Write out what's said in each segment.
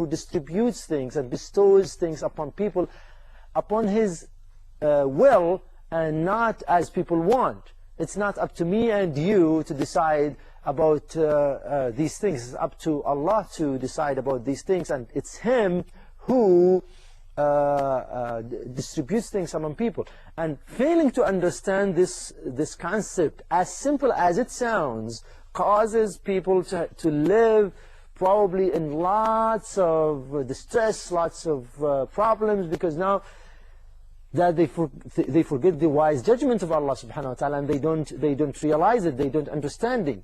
who distributes things and bestows things upon people upon his will and not as people want. It's not up to me and you to decide about these things. It's up to Allah to decide about these things, and it's Him who distributes things among people. And failing to understand this concept, as simple as it sounds, causes people to live probably in lots of distress, lots of problems, because now that they forget the wise judgment of Allah subhanahu wa ta'ala, and they don't realize it, they don't understand it.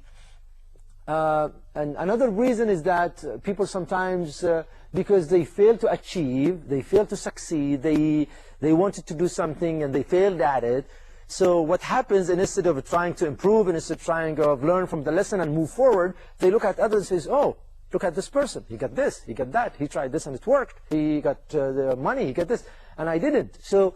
And another reason is that people sometimes, because they fail to achieve, they fail to succeed, they wanted to do something and they failed at it. So what happens, instead of trying to improve, and instead of trying to learn from the lesson and move forward, they look at others and say, oh, look at this person, he got this, he got that, he tried this and it worked, he got the money, he got this, and I didn't. So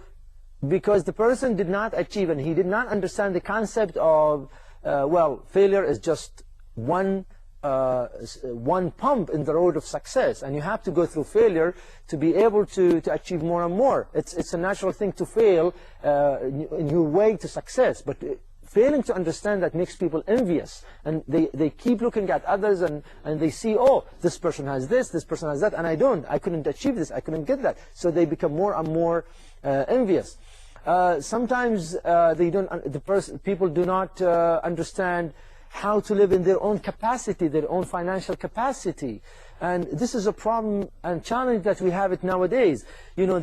because the person did not achieve and he did not understand the concept of, well, failure is just one pump in the road of success, and you have to go through failure to be able to achieve more and more. It's a natural thing to fail in your way to success, but failing to understand that makes people envious, and they keep looking at others and they see, oh, this person has this person has that, and I couldn't achieve this, I couldn't get that. So they become more and more envious. Sometimes people do not understand how to live in their own capacity, their own financial capacity. And this is a problem and challenge that we have it nowadays. You know,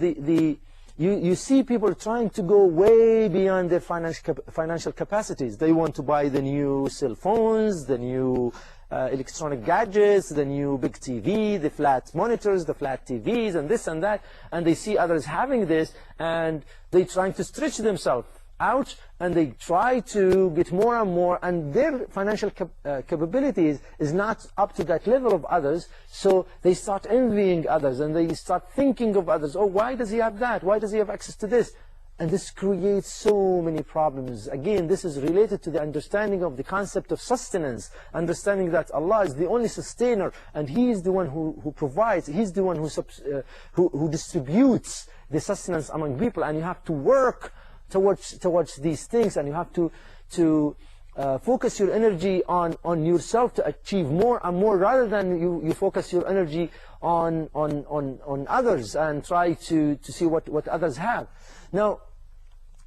you see people trying to go way beyond their financial capacities. They want to buy the new cell phones, the new electronic gadgets, the new big TV, the flat monitors, the flat TVs, and this and that. And they see others having this, and they're trying to stretch themselves out, and they try to get more and more, and their financial capabilities is not up to that level of others, so they start envying others, and they start thinking of others. Oh, why does he have that? Why does he have access to this? And this creates so many problems. Again, this is related to the understanding of the concept of sustenance, understanding that Allah is the only sustainer, and He is the one who provides, He's the one who distributes the sustenance among people, and you have to work towards these things, and you have to focus your energy on yourself to achieve more and more, rather than you focus your energy on others and try to see what others have. Now,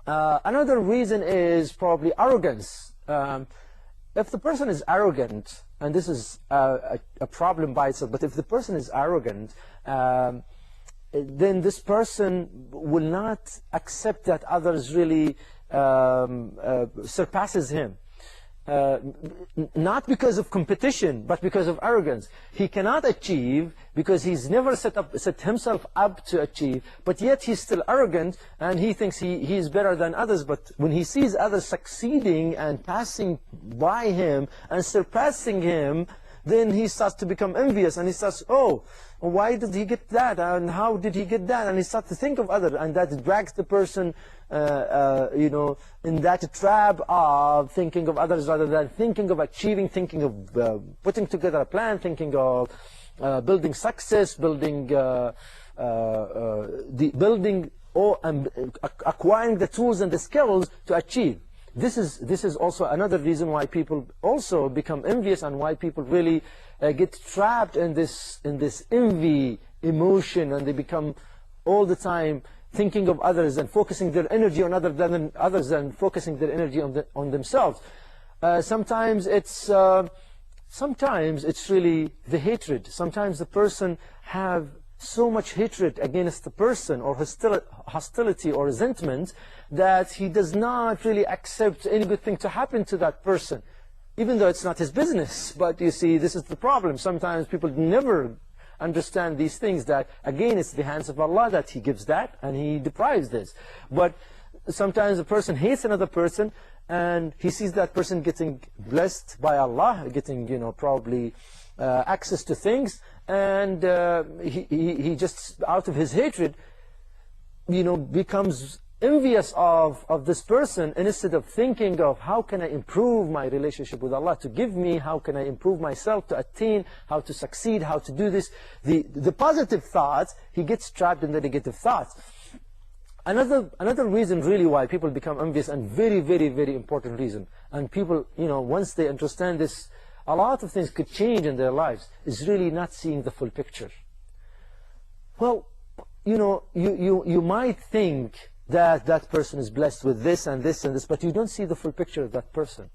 another reason is probably arrogance. If the person is arrogant, and this is a problem by itself, but if the person is arrogant, then this person will not accept that others really surpasses him. Not because of competition, but because of arrogance. He cannot achieve because he's never set himself up to achieve, but yet he's still arrogant, and he thinks he is better than others. But when he sees others succeeding and passing by him and surpassing him, then he starts to become envious, and he starts, oh, why did he get that, and how did he get that? And he starts to think of others, and that drags the person you know, in that trap of thinking of others rather than thinking of achieving, thinking of putting together a plan, thinking of building success, building acquiring the tools and the skills to achieve. This is also another reason why people also become envious, and why people really get trapped in this envy emotion, and they become all the time thinking of others and focusing their energy on others than focusing their energy on themselves. Sometimes it's really the hatred. Sometimes the person have so much hatred against the person, or hostility or resentment, that he does not really accept any good thing to happen to that person, even though it's not his business. But you see, this is the problem. Sometimes people never understand these things, that again, it's the hands of Allah that He gives that and He deprives this. But sometimes a person hates another person, and he sees that person getting blessed by Allah, getting, you know, probably access to things, and he just, out of his hatred, you know, becomes envious of this person, instead of thinking of how can I improve my relationship with Allah to give me, how can I improve myself to attain, how to succeed, how to do this, the positive thoughts, he gets trapped in the negative thoughts. Another reason really why people become envious, and very, very, very important reason, and people, you know, once they understand this, a lot of things could change in their lives, is really not seeing the full picture. Well, you know, you might think that that person is blessed with this and this and this, but you don't see the full picture of that person.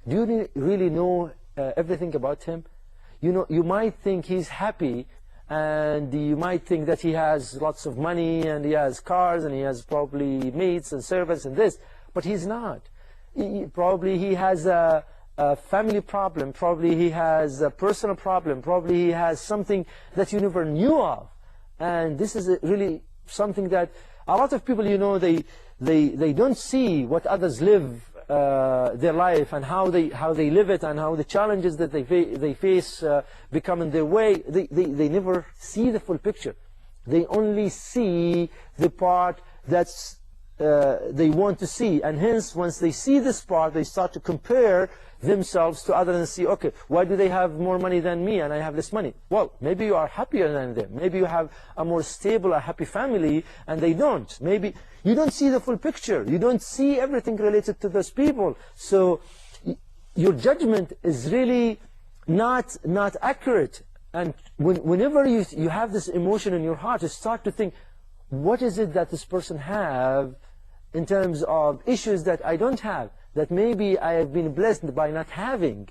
Do you really know everything about him? You know, you might think he's happy, and you might think that he has lots of money, and he has cars, and he has probably mates and servants and this, but he's not. Probably he has a family problem, probably he has a personal problem, probably he has something that you never knew of. And this is really something that a lot of people, you know, they don't see what others live their life, and how they live it, and how the challenges that they face become in their way. They never see the full picture. They only see the part that's they want to see, and hence once they see this part, they start to compare themselves to others and see, okay, why do they have more money than me and I have less money? Well, maybe you are happier than them. Maybe you have a more stable, a happy family, and they don't. Maybe you don't see the full picture. You don't see everything related to those people. So your judgment is really not accurate. And whenever you have this emotion in your heart, you start to think, what is it that this person have in terms of issues that I don't have, that maybe I have been blessed by not having?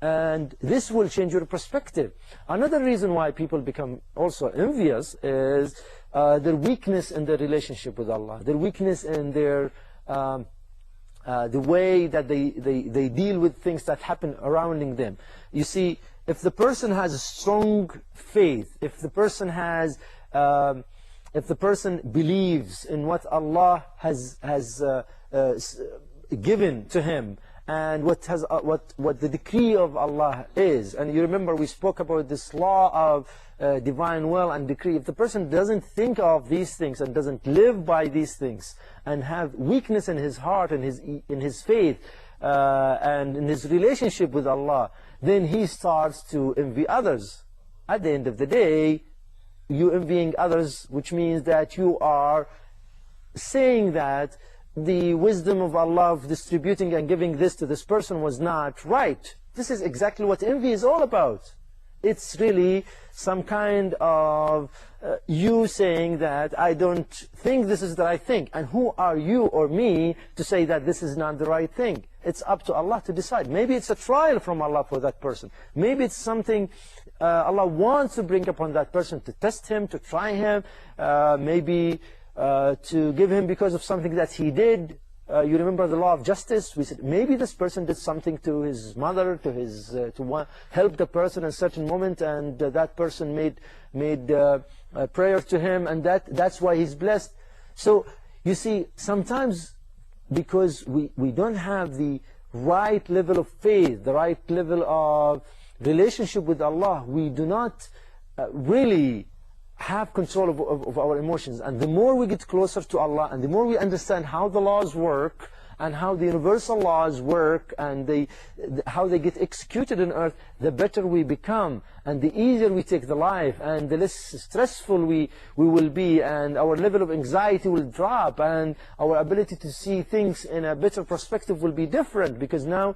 And this will change your perspective. Another reason why people become also envious is their weakness in their relationship with Allah, their weakness in their the way that they deal with things that happen around them. You see, if the person has a strong faith, if the person has if the person believes in what Allah has given to him, and what the decree of Allah is, and you remember we spoke about this law of divine will and decree. If the person doesn't think of these things and doesn't live by these things, and have weakness in his heart and in his faith and in his relationship with Allah, then he starts to envy others. At the end of the day, you envying others, which means that you are saying that the wisdom of Allah of distributing and giving this to this person was not right. This is exactly what envy is all about. It's really some kind of you saying that I don't think this is the right thing. And who are you or me to say that this is not the right thing? It's up to Allah to decide. Maybe it's a trial from Allah for that person. Maybe it's something Allah wants to bring upon that person to test him, to try him, maybe to give him because of something that he did. You remember the law of justice? We said maybe this person did something to his mother, to help the person in a certain moment, and that person made a prayer to him, and that's why he's blessed. So you see, sometimes because we don't have the right level of faith, the right level of relationship with Allah, we do not really have control of our emotions. And the more we get closer to Allah, and the more we understand how the laws work, and how the universal laws work, and how they get executed on earth, the better we become, and the easier we take the life, and the less stressful we will be, and our level of anxiety will drop, and our ability to see things in a better perspective will be different, because now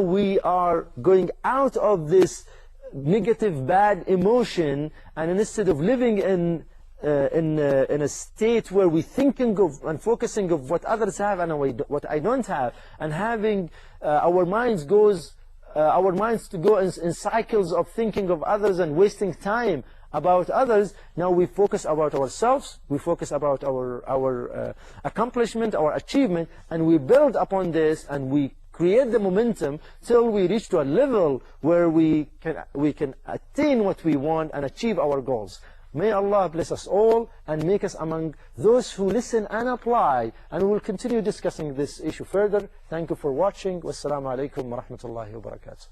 we are going out of this negative, bad emotion, and instead of living in a state where we're thinking of and focusing of what others have and what I don't have, and having our minds to go in cycles of thinking of others and wasting time about others, now we focus about ourselves, we focus about our accomplishment, our achievement, and we build upon this, and we create the momentum till we reach to a level where we can attain what we want and achieve our goals. May Allah bless us all and make us among those who listen and apply, and we will continue discussing this issue further. Thank you for watching. Wassalamu alaikum wa rahmatullahi wa barakatuh.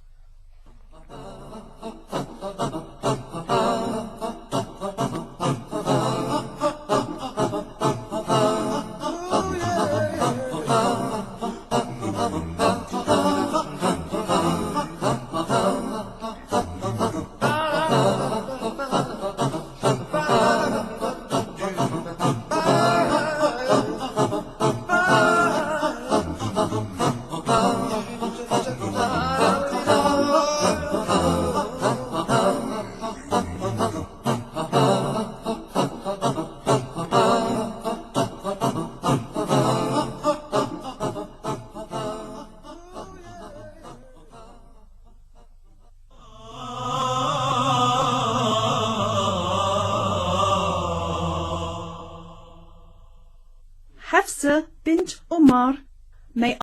Hafsa bint Omar. May